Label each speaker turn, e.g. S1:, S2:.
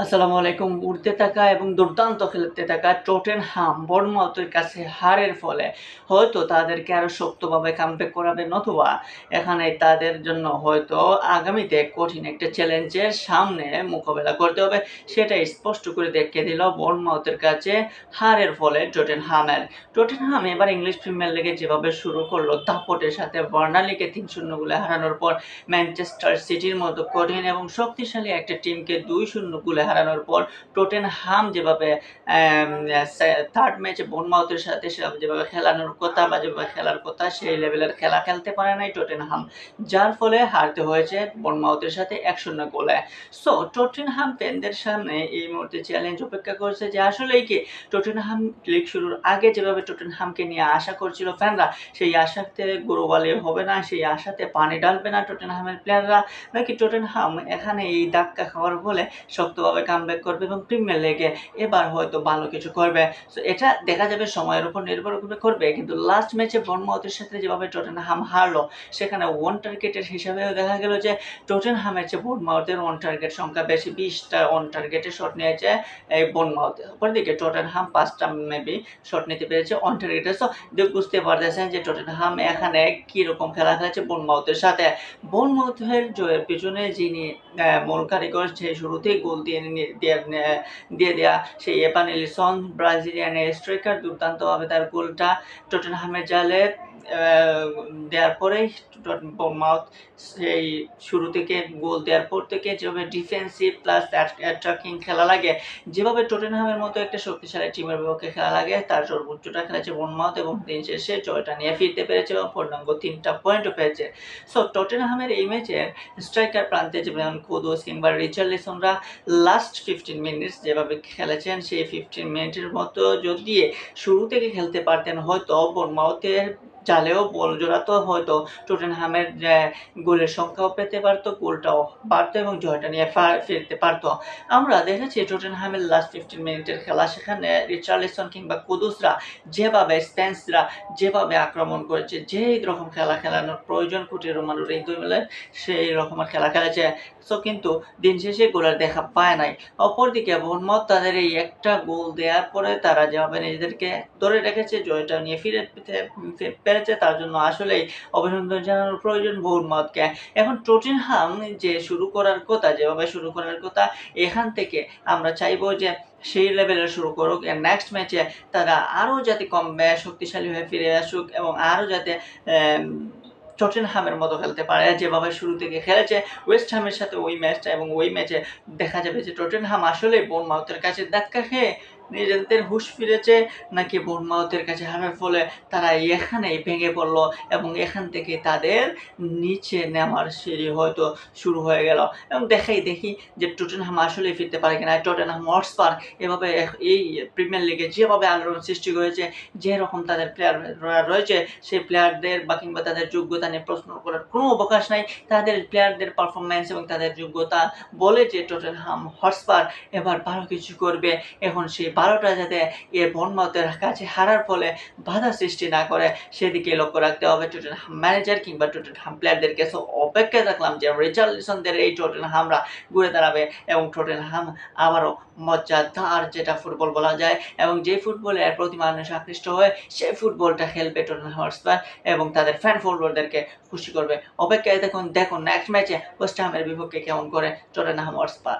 S1: আসসালামু আলাইকুম। উড়তে থাকা এবং দুর্দান্ত খেলতে থাকা টটেনহাম বর্নমাউথের কাছে হারের ফলে হয়তো তাদেরকে আরো শক্তভাবে কামব্যাক করাবে, নতুবা এখানে তাদের জন্য হয়তো আগামীতে কঠিন একটা চ্যালেঞ্জের সামনে মোকাবেলা করতে হবে। সেটাই স্পষ্ট করে দেখিয়ে দিল বর্নমাউথের কাছে হারের ফলে টটেনহামের। টটেনহাম এবার ইংলিশ প্রিমিয়ার লিগে যেভাবে শুরু করলো দাপটের সাথে বার্নালিকে ৩-০ গোলে হারানোর পর ম্যানচেস্টার সিটির মতো কঠিন এবং শক্তিশালী একটা টিমকে ২-০ গোলে হারানোর পর টটেনহাম যেভাবে থার্ড ম্যাচে বোর্নমাউথের সাথে যেভাবে খেলানোর কথা বা যেভাবে খেলার কথা সেই লেভেলের খেলা খেলতে পারে নাই টটেনহাম, যার ফলে হারতে হয়েছে বোর্নমাউথের সাথে ১-০ গোলে। সো টটেনহাম ফ্যানদের সামনে এই মুহূর্তে চ্যালেঞ্জ অপেক্ষা করছে যে আসলেই কি টটেনহাম লিগ শুরুর আগে যেভাবে টটেনহামকে নিয়ে আশা করছিল ফ্যানরা, সেই আশাতে গরুবালি হবে না, সেই আশাতে পানি ঢালবে না টটেনহামের প্লেয়াররা, নাকি টটেনহাম এখানে এই ধাক্কা খাওয়ার ফলে শক্তভাবে কামব্যাক করবে এবং প্রিমিয়ার লিগে এবার হয়তো ভালো কিছু করবে। সো এটা দেখা যাবে, সময়ের উপর নির্ভর করবে। কিন্তু লাস্ট ম্যাচে বর্নমাউথের সাথে যেভাবে টটেনহাম হারলো, সেখানে ওয়ান টার্গেটের হিসাবেও দেখা গেল যে টটেনহামের চেয়ে বর্নমাউথের ওয়ান টার্গেট সংখ্যা বেশি, 20টা ওয়ান টার্গেটে শট নিয়েছে এই বর্নমাউথ। অপরদিকে টটেনহাম 5টা মেবি শট নিতে পেরেছে অন টার্গেটে। সো বুঝতে পারতেছেন যে টটেনহাম এখানে কিরকম খেলা খেলেছে বর্নমাউথের সাথে। বোর্নমাউথের জয়ের পেছনে যিনি মূল কারিগর, সেই শুরুতেই গোল দিয়ে দেয়া সেই এভান এলিসন, ব্রাজিলিয়ান স্ট্রাইকার, দুর্দান্তভাবে তার গোলটা টটেনহামের জালে দেওয়ার পরেই বোর্নমাউথ সেই শুরু থেকে গোল দেওয়ার পর থেকে যেভাবে ডিফেন্সিভ প্লাস অ্যাটাকিং খেলা লাগে, যেভাবে টটেনহামের মতো একটা শক্তিশালী টিমের বিপক্ষে খেলা লাগে, তার সর্বোচ্চটা খেলেছে বোর্নমাউথ এবং দিন শেষে জয়টা নিয়ে ফিরতে পেরেছে এবং পূর্ণাঙ্গ 3টা পয়েন্টও পেয়েছে। সো টটেনহামের এই ম্যাচের স্ট্রাইকার প্রান্তে যেমন কুদুস কিংবা রিচার্লিসনরা লাস্ট 15 মিনিটস যেভাবে খেলেছেন, সেই 15 মিনিটের মতো যদি শুরু থেকে খেলতে পারতেন, হয়তো বর্নমাউথের জালেও বল জোড়াতো, হয়তো টটেনহামের গোলের সংখ্যাও পেতে পারতো, গোলটাও বাড়তো এবং জয়টা নিয়ে ফিরতে পারতো। আমরা দেখেছি টটেনহামের লাস্ট 15 মিনিটের খেলা, সেখানে রিচার্লিসন কিংবা কুদুসরা যেভাবে, স্পেন্সরা যেভাবে আক্রমণ করেছে, যেই রকম খেলা খেলানোর প্রয়োজন কুটি রোমানো রিদমেলের, সেই রকমের খেলা খেলেছে। সো কিন্তু দিন শেষে গোলের দেখা পায় নাই। অপরদিকে বোর্নমাউথ তাদের এই একটা গোল দেওয়ার পরে তারা যেভাবে নিজেদেরকে ধরে রেখেছে, জয়টা নিয়ে ফিরে পেরেছে, তার জন্য আসলেই অভিনন্দন জানানোর প্রয়োজন বোর্নমাউথকে। এখন টটেনহাম যে শুরু করার কথা, যেভাবে শুরু করার কথা, এখান থেকে আমরা চাইবো যে সেই লেভেলের শুরু করুক। নেক্সট ম্যাচে তারা আরও যাতে কম শক্তিশালী হয়ে ফিরে আসুক এবং আরও যাতে টটেনহামের মতো খেলতে পারে, যেভাবে শুরু থেকে খেলেছে ওয়েস্ট হ্যামের সাথে ওই ম্যাচটা, এবং ওই ম্যাচে দেখা যাবে যে টটেনহাম আসলে বোর্নমাউথের কাছে ধাক্কা খেয়ে নিজেদের হুঁশ ফিরেছে, নাকি বোর্নমাউথের কাছে হারার ফলে তারা এখানেই ভেঙে পড়লো এবং এখান থেকে তাদের নিচে নেমার সিঁড়ি হয়তো শুরু হয়ে গেল। এবং দেখি যে টটেনহাম আসলেই ফিরতে পারে কিনা। টটেনহাম হটস্পার এভাবে এই প্রিমিয়ার লিগে যেভাবে আলোড়ন সৃষ্টি করেছে, যেরকম তাদের প্লেয়ার রয়েছে, সেই প্লেয়ারদের বা কিংবা তাদের যোগ্যতা নিয়ে প্রশ্ন করার কোনো অবকাশ নাই। তাদের প্লেয়ারদের পারফরমেন্স এবং তাদের যোগ্যতা বলে যে টটেনহাম হটস্পার এবার ভালো কিছু করবে। এখন সেই 12টা যাতে বর্নমাউথের কাছে হারার ফলে বাধা সৃষ্টি না করে, সেদিকে লক্ষ্য রাখতে হবে টটেনহাম ম্যানেজার কিংবা টটেনহাম প্লেয়ারদেরকে। সো অপেক্ষায় থাকলাম যে রিচার্লিসনদের এই টটেনহামরা ঘুরে দাঁড়াবে এবং টটেনহাম আবারও মজাদার যেটা ফুটবল বলা যায়, এবং যে ফুটবলে প্রতি মানুষ আকৃষ্ট হয়ে সেই ফুটবলটা খেলবে টটেনহাম হটস্পার এবং তাদের ফ্যান ফলোয়ারদেরকে খুশি করবে। অপেক্ষায় দেখুন নেক্সট ম্যাচে ওয়েস্ট হ্যামের বিপক্ষে কেমন করে টটেনহাম হটস্পার।